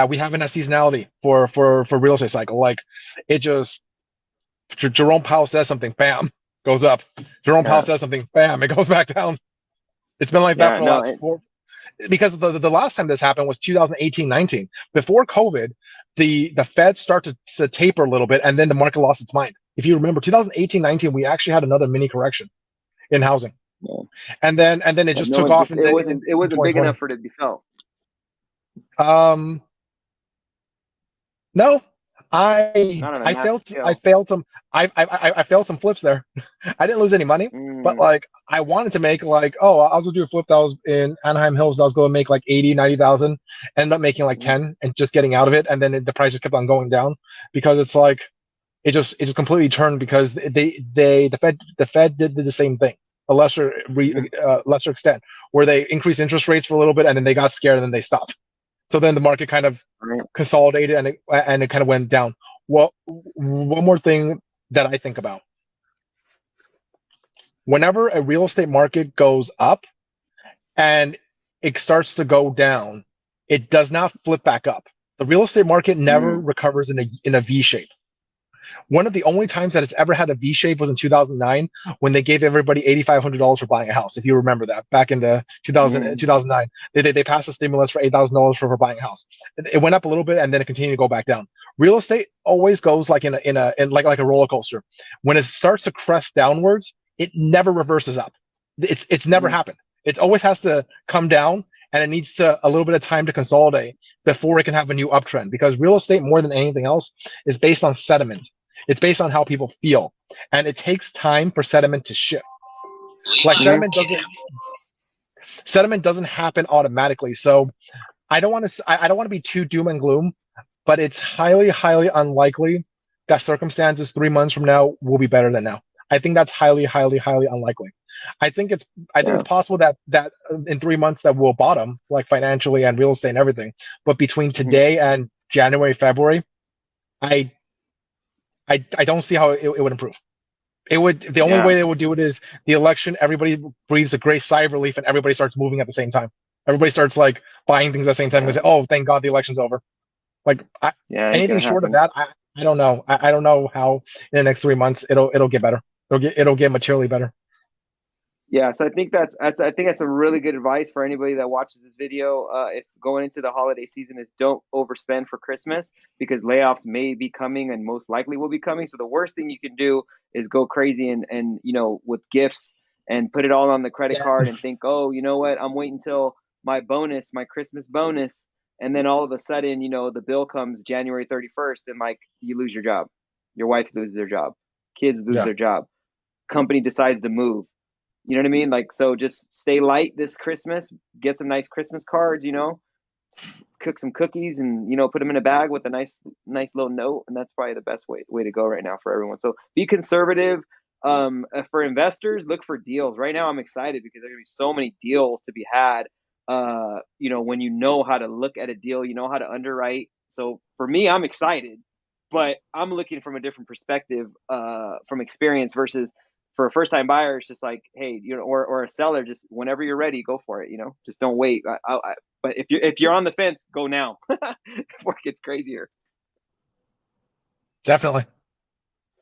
we haven't had seasonality for real estate cycle. Like it just Jerome Powell says something, bam, goes up. Jerome Powell Yeah, says something, bam, it goes back down. It's been like that yeah, for the no, last four, because the last time this happened was 2018-19. Before COVID, the Fed started to taper a little bit, and then the market lost its mind. If you remember, 2018-19, we actually had another mini correction in housing, yeah. and then it But just no, took it off just in the it in wasn't big 2020. enough for it to be felt. Um, no, Not on a I massive failed I scale. failed some I failed some flips there. I didn't lose any money, but Mm, like I wanted to make like, oh, I was gonna do a flip that was in Anaheim Hills. I was going to make like 80, 90,000, ended up making like mm, 10 and just getting out of it, and then the price just kept on going down because it's like it just completely turned because the Fed did the same thing, a mm, lesser extent, where they increased interest rates for a little bit and then they got scared and then they stopped. So then the market kind of right. consolidated and it kind of went down. Well, one more thing that I think about: whenever a real estate market goes up and it starts to go down, it does not flip back up. The real estate market never Mm, recovers in a V shape. One of the only times that it's ever had a V shape was in 2009 when they gave everybody $8,500 for buying a house. If you remember that, back in the 2000, mm, 2009, they passed a stimulus for $8,000 for buying a house. It went up a little bit and then it continued to go back down. Real estate always goes like in like a roller coaster. When it starts to crest downwards, it never reverses up. It's never mm, happened. It always has to come down, and it needs to a little bit of time to consolidate before it can have a new uptrend. Because real estate, more than anything else, is based on sentiment. It's based on how people feel, and it takes time for sentiment to shift. Like Mhm. sentiment doesn't happen automatically. So I don't want to be too doom and gloom, but it's highly, highly unlikely that circumstances 3 months from now will be better than now. I think that's highly, highly, highly unlikely. I think Yeah. it's possible that in 3 months that we'll bottom, like financially and real estate and everything. But between Mhm. today and January, February, I I don't see how it would improve. It would the only Yeah. way they would do it is the election, everybody breathes a great sigh of relief and everybody starts moving at the same time. Everybody starts like buying things at the same time and Yeah. say, "Oh, thank God the election's over." Like Yeah. Ain't anything gonna short of happen. that, I don't know. I don't know how in the next 3 months it'll get better. It'll get materially better. Yeah, so I think that's a really good advice for anybody that watches this video. If going into the holiday season is don't overspend for Christmas because layoffs may be coming and most likely will be coming. So the worst thing you can do is go crazy and with gifts and put it all on the credit Yeah, card and think, oh, you know what, I'm waiting until my Christmas bonus, and then all of a sudden, the bill comes January 31st, and like you lose your job, your wife loses their job, kids lose yeah, their job, company decides to move. You know what I mean? Like, so just stay light this Christmas, get some nice Christmas cards, cook some cookies and, put them in a bag with a nice little note. And that's probably the best way to go right now for everyone. So be conservative. For investors, look for deals. Right now, I'm excited because there's going to be so many deals to be had. When you know how to look at a deal, you know how to underwrite. So for me, I'm excited, but I'm looking from a different perspective, from experience versus for a first time buyer, it's just like, hey, or a seller, just whenever you're ready, go for it. Just don't wait. But if you're on the fence, go now before it gets crazier. definitely.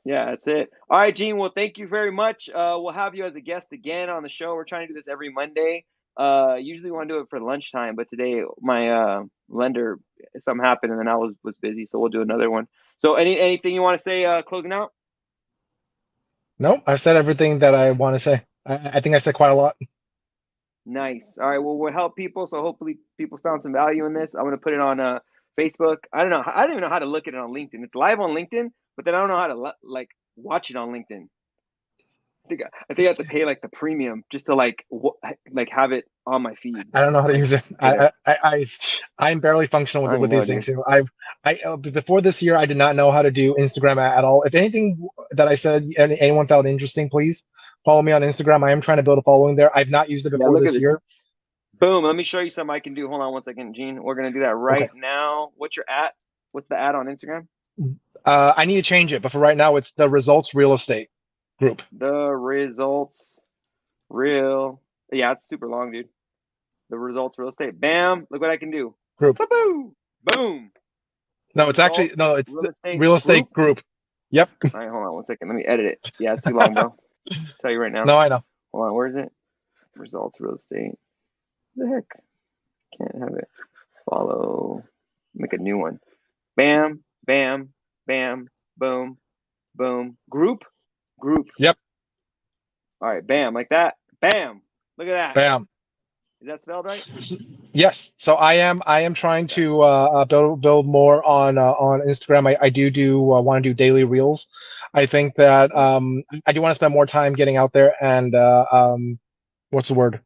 Yeah, that's it. All right, Gene. Well, thank you very much. We'll have you as a guest again on the show. We're trying to do this every Monday. Usually we want to do it for lunchtime, but today my lender something happened and then I was busy, so we'll do another one. So anything you want to say closing out? No, I've said everything that I want to say. I think I said quite a lot. Nice. All right. Well, we'll help people. So hopefully people found some value in this. I'm going to put it on Facebook. I don't know. I don't even know how to look at it on LinkedIn. It's live on LinkedIn, but then I don't know how to like watch it on LinkedIn. I think I have to pay like the premium just to like have it on my feed. I don't know how to Like use it. pay that. I'm barely functional I don't with even know, these things dude. too. Before this year, I did not know how to do Instagram at all. If anything that I said anyone found interesting, please follow me on Instagram. I am trying to build a following there. I've not used it Yeah. before Look at this this. year. Boom. Let me show you something I can do. Hold on one second, Gene. We're going to do that Okay. right now. What's your at? What's the ad on Instagram? I need to change it, but for right now, it's the Results Real Estate Group. The results real. Yeah, it's super long, dude. The results real estate. Bam. Look what I can do. Group. Boom. Boom. The No, it's actually results no, it's real the estate Real group. Estate Group. Yep. All right, hold on one second. Let me edit it. Yeah, it's too long, bro. Tell you right now. No, I know. Hold on. Where is it? Results real estate. What the heck? Can't have it. Follow. Make a new one. Bam. Bam. Bam. Boom. Boom. Group. Group. Yep. All right. Bam. Like that. Bam. Look at that. Bam. Is that spelled right? Yes. So I am trying Okay. to build more on Instagram. I do want to do daily reels. I think that Yeah. I do want to spend more time getting out there and what's the word?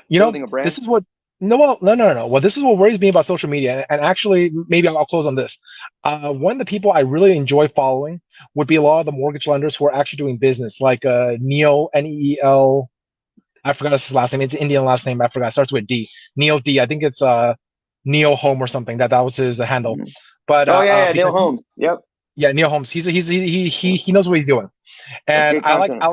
Building a This brand. is what no, well, no, no, no, no. Well, this is what worries me about social media. And actually, maybe I'll close on this. One of the people I really enjoy following would be a lot of the mortgage lenders who are actually doing business, like Neil, Neel. I forgot his last name. It's an Indian last name. I forgot. It starts with D. Neil D. I think it's Neil Home or something. That was his handle. Mhm. But Oh yeah, yeah. Neil because Holmes. Yep. yeah, Neil Holmes. He knows what he's doing. That's And good content.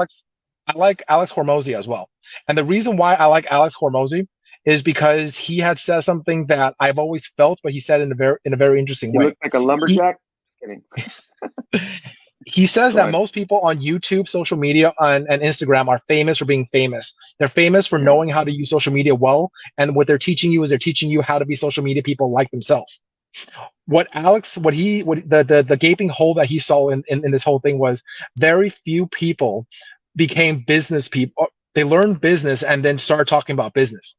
I like Alex Hormozy as well. And the reason why I like Alex Hormozy is because he had said something that I've always felt, but he said in a very interesting He way. looks like a He lumberjack. Just kidding. he says Go that ahead. most people on YouTube, social media, and Instagram are famous for being famous. They're famous for Yeah. knowing how to use social media well, and what they're teaching you is they're teaching you how to be social media people like themselves. The gaping hole that he saw in this whole thing was very few people became business people. They learn business and then start talking about business.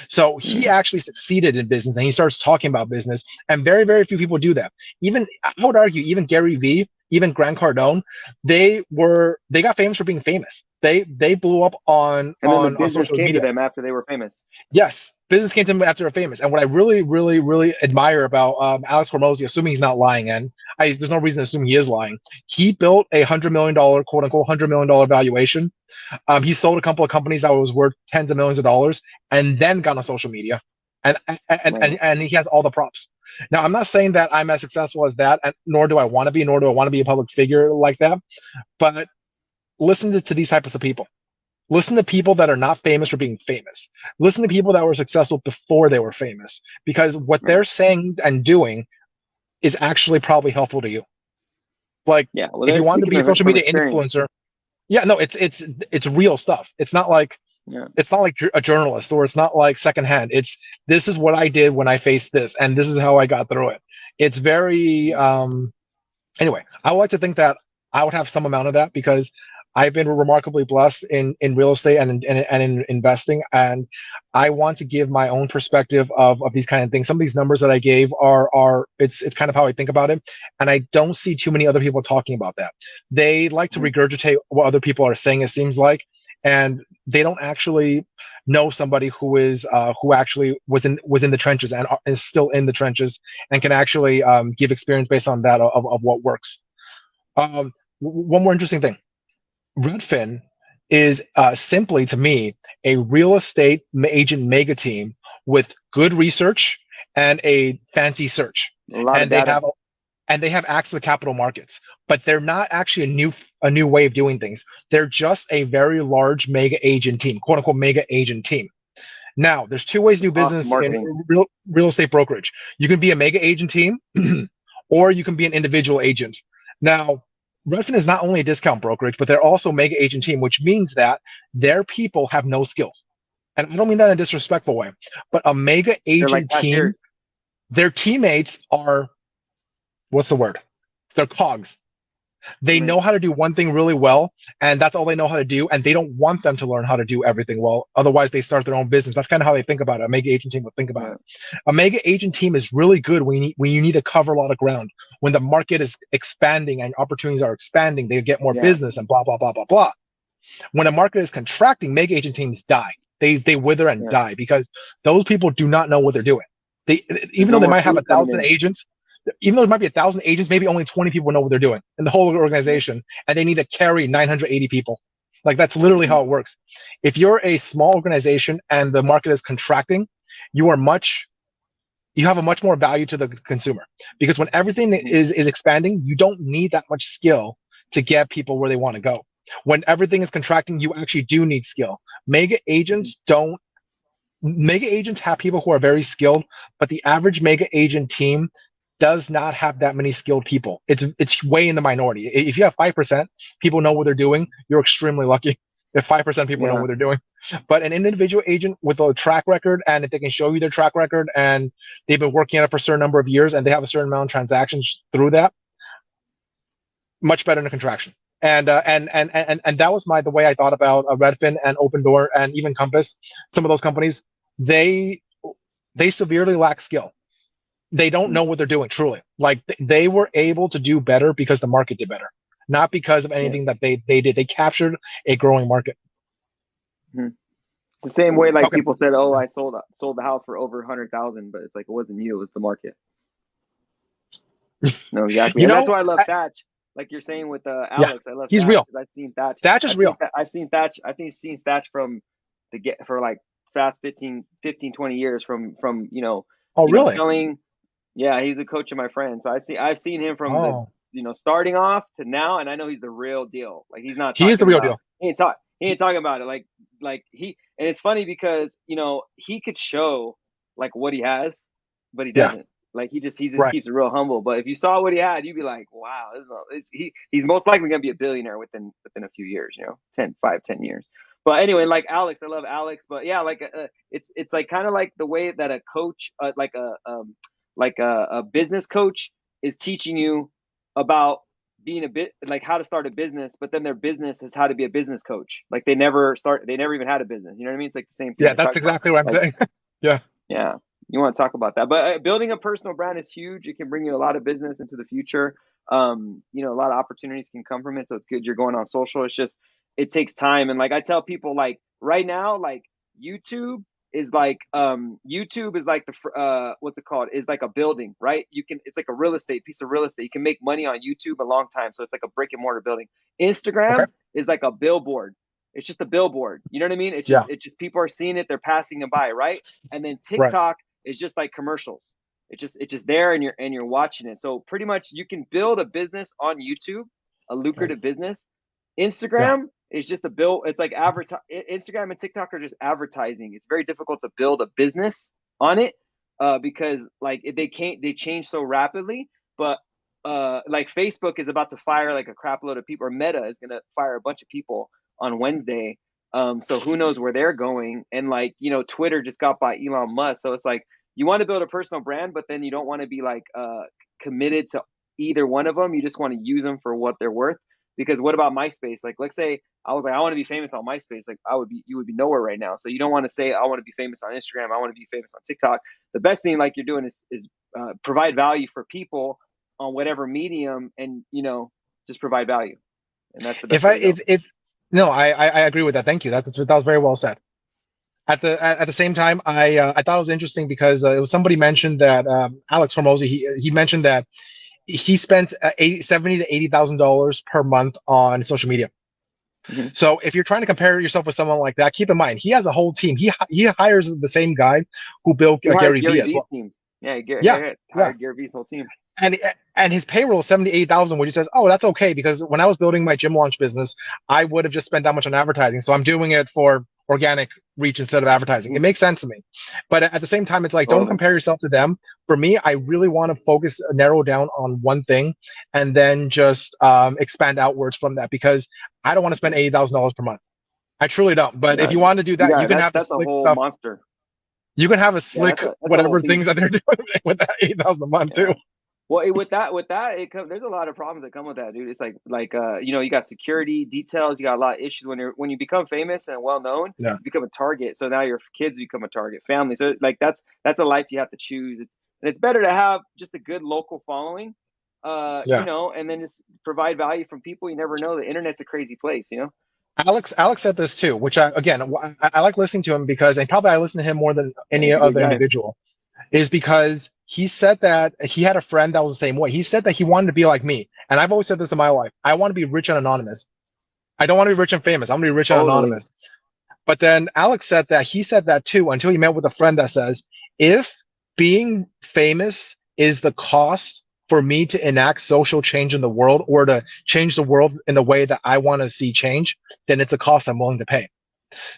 So he Mm. actually succeeded in business and he starts talking about business. And very, very few people do that. Even, I would argue, even Gary Vee, even Grant Cardone, they got famous for being famous. They blew up And then the on business social came to media. them after they were famous. Yes, business came to him after they're famous. And what I really, really, really admire about Alex Hormozy, assuming he's not lying, and there's no reason to assume he is lying, he built a $100 million, quote unquote, $100 million valuation. He sold a couple of companies that was worth tens of millions of dollars, and then got on social media, and Right. and he has all the props. Now, I'm not saying that I'm as successful as that, and nor do I want to be, nor do I want to be a public figure like that. But listen to these types of people. Listen to people that are not famous for being famous. Listen to people that were successful before they were famous, because what Right. they're saying and doing is actually probably helpful to you. Like, Yeah. Well, if they're you want to speaking be a social from media experience. influencer, yeah, no, it's real stuff. Yeah. It's not like a journalist, or it's not like secondhand. It's, this is what I did when I faced this, and this is how I got through it. It's very anyway, I would like to think that I would have some amount of that, because I've been remarkably blessed in real estate and in investing, and I want to give my own perspective of these kind of things. Some of these numbers that I gave are it's kind of how I think about it, and I don't see too many other people talking about that. They like to Mhm. regurgitate what other people are saying, it seems like, and they don't actually know somebody who actually was in the trenches and is still in the trenches, and can actually give experience based on that of what works. One more interesting thing: Redfin is simply, to me, a real estate agent mega team with good research and a fancy search, A lot of and they data. have access to the capital markets. But they're not actually a new way of doing things. They're just a very large mega agent team, quote unquote mega agent team. Now, there's two ways to do Awesome business in marketing. real estate brokerage. You can be a mega agent team, or you can be an individual agent. Now, Redfin is not only a discount brokerage, but they're also a mega agent team, which means that their people have no skills. And I don't mean that in a disrespectful way, but a mega They're like agent team, cashiers. their teammates are, what's the word? They're cogs. They Right. know how to do one thing really well, and that's all they know how to do. And they don't want them to learn how to do everything well. Otherwise, they start their own business. That's kind of how they think about it. A mega agent team would think about Yeah. it. A mega agent team is really good when you need to cover a lot of ground. When the market is expanding and opportunities are expanding, they get more Yeah. business and blah blah blah blah blah. When a market is contracting, mega agent teams die. They wither and Yeah. die, because those people do not know what they're doing. They, There's even though no they more might have a food coming thousand in. agents, even though there might be 1,000 agents, maybe only 20 people know what they're doing in the whole Yeah. organization, and they need to carry 980 people. Like, that's literally Mhm. how it works. If you're a small organization and the market is contracting, you are much you have a much more value to the consumer, because when everything Mhm. is expanding, you don't need that much skill to get people where they want to go. When everything is contracting, you actually do need skill. Mhm. Mega agents have people who are very skilled, but the average mega agent team does not have that many skilled people. It's way in the minority. If you have 5% people know what they're doing, you're extremely lucky. If 5% people know Yeah. what they're doing. But an individual agent with a track record, and if they can show you their track record, and they've been working at it for a certain number of years, and they have a certain amount of transactions through that, much better than a contraction. And that was the way I thought about Redfin and Open Door and even Compass. Some of those companies, they they severely lack skill. They don't Mhm. know what they're doing. Truly, like, they were able to do better because the market did better, not because of Yeah. anything that they did. They captured a growing market. Mhm. The same way, like Okay. people said, "Oh, I sold the house for over 100,000," but it's like it wasn't you; it was the market. No, exactly, You and that's know, why I love Thatch. Like you're saying with yeah, Alex, I love he's Thatch real. because I've seen Thatch. That is real. I think seen Thatch from to get for like fast 20 years from Oh, really? selling. Yeah, he's a coach of my friend, so I've seen him from the Oh, starting off to now, and I know he's the real deal. Like he's not he is the talking real about deal. he ain't talking about it like he and it's funny because he could show like what he has, but he Yeah, doesn't. Like he just right. keeps it real humble. But if you saw what he had, you'd be like, wow, he's most likely gonna be a billionaire within a few years, 10 5 10 years. But anyway, like Alex, I love Alex, but yeah, like it's like kind of like the way that a coach, like a business coach is teaching you about being a bit like how to start a business, but then their business is how to be a business coach. Like they never even had a business. You know what I mean? It's like the same thing Yeah, you're that's talking about. exactly what I'm Like, saying. Yeah. yeah, you want to talk about that. But building a personal brand is huge. It can bring you a lot of business into the future. A lot of opportunities can come from it. So it's good you're going on social. It's just it takes time. And like I tell people, like right now, like YouTube YouTube is like what's it called? Is like a building, right? It's like a piece of real estate. You can make money on YouTube a long time. So it's like a brick and mortar building. Okay. Instagram is like a billboard. It's just a billboard. You know what I mean? Yeah. It's just people are seeing it, they're passing them by, right? And then Right. TikTok is just like commercials. It's just there and you're watching it. So pretty much you can build a business on YouTube, a lucrative business. Yeah. Instagram is just a bill. It's like Instagram and TikTok are just advertising. It's very difficult to build a business on it because like they change so rapidly. But like Facebook is about to fire like a crap load of people, or Meta is gonna fire a bunch of people on Wednesday. So who knows where they're going? And like Twitter just got by Elon Musk, so it's like you want to build a personal brand, but then you don't want to be like committed to either one of them. You just want to use them for what they're worth. Because what about MySpace? Like, let's say I was like, I want to be famous on MySpace. Like, you would be nowhere right now. So you don't want to say, I want to be famous on Instagram. I want to be famous on TikTok. The best thing like you're doing is provide value for people on whatever medium, and just provide value, and that's the If best way I to go. if No, I agree with that. Thank you. That was very well said. At the same time, I thought it was interesting because it was somebody mentioned that Alex Hormozy, he mentioned that he spent 70 to $80,000 per month on social media. Mm-hmm. So if you're trying to compare yourself with someone like that, keep in mind he has a whole team. He hires the same guy who built You hired Gary Vee Gary as Vee's well. team. Yeah, Yeah, yeah. hired Gary Vee's whole team. and and his payroll is 78,000, where he says, oh, that's okay, because when I was building my gym launch business, I would have just spent that much on advertising, so I'm doing it for organic reach instead of advertising. Mm-hmm. It makes sense to me, but at the same time, it's like, don't Totally. compare yourself to them. For me, I really want to focus, narrow down on one thing, and then just expand outwards from that, because I don't want to spend $80,000 per month. I truly don't. But if Yeah, you want to do you that, you got can that's have the that's a slick whole stuff. monster. You can have a Yeah, slick that's a whole whatever beast. things that they're doing with that 80,000 a month Yeah. too. Well, with that, there's a lot of problems that come with that, dude. It's like you got security details, you got a lot of issues when you become famous and well known, Yeah, you become a target. So now your kids become a target, family. So like that's a life you have to choose. And it's better to have just a good local following, yeah. and then just provide value from people. You never know. The internet's a crazy place. Alex said this too, which I like listening to him because, and probably I listen to him more than Yeah, any he's a good other guy. individual, is because he said that he had a friend that was the same way. He said that he wanted to be like me, and I've always said this in my life. I want to be rich and anonymous. I don't want to be rich and famous. I want to be rich and Totally. anonymous. But then Alex said that he said that too until he met with a friend that says, if being famous is the cost for me to enact social change in the world, or to change the world in the way that I want to see change, then it's a cost I'm willing to pay.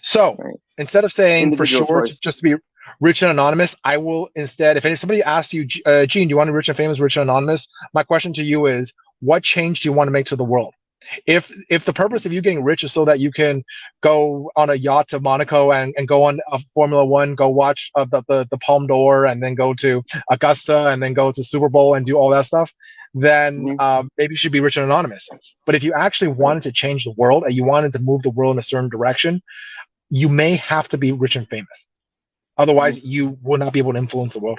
So Right. instead of saying for Individual sure choice. just to be rich and anonymous, I will instead, if somebody asks you, Gene, do you want to be rich and famous, rich and anonymous? My question to you is, what change do you want to make to the world? If the purpose of you getting rich is so that you can go on a yacht to Monaco and go on a Formula One, go watch the Palme d'Or, and then go to Augusta, and then go to Super Bowl and do all that stuff, then Mm-hmm. maybe you should be rich and anonymous. But if you actually Right. wanted to change the world and you wanted to move the world in a certain direction, you may have to be rich and famous. Mm-hmm. Otherwise, you will not be able to influence the world.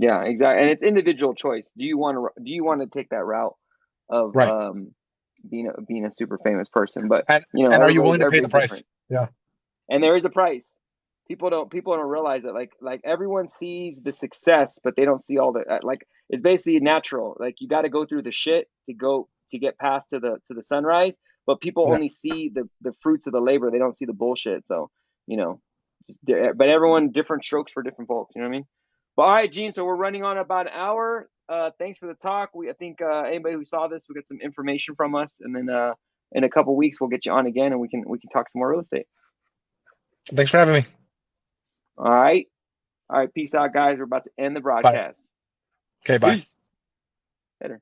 Yeah, exactly. And it's individual choice. Do you want to take that route of Right. being a super famous person? But And are you everybody's willing to pay the everybody's price? different, Yeah. and there is a price. People don't realize that like everyone sees the success, but they don't see all the like it's basically natural. Like you got to go through the shit to get past to the sunrise. But people Yeah. only see the fruits of the labor. They don't see the bullshit. So you know, but everyone different strokes for different folks. You know what I mean? But all right, Gene. So we're running on about an hour. Thanks for the talk. I think anybody who saw this, we got some information from us, and then in a couple weeks we'll get you on again, and we can talk some more real estate. Thanks for having me. All right. All right. Peace out, guys. We're about to end the Bye. broadcast. Okay, bye. Peace. Later.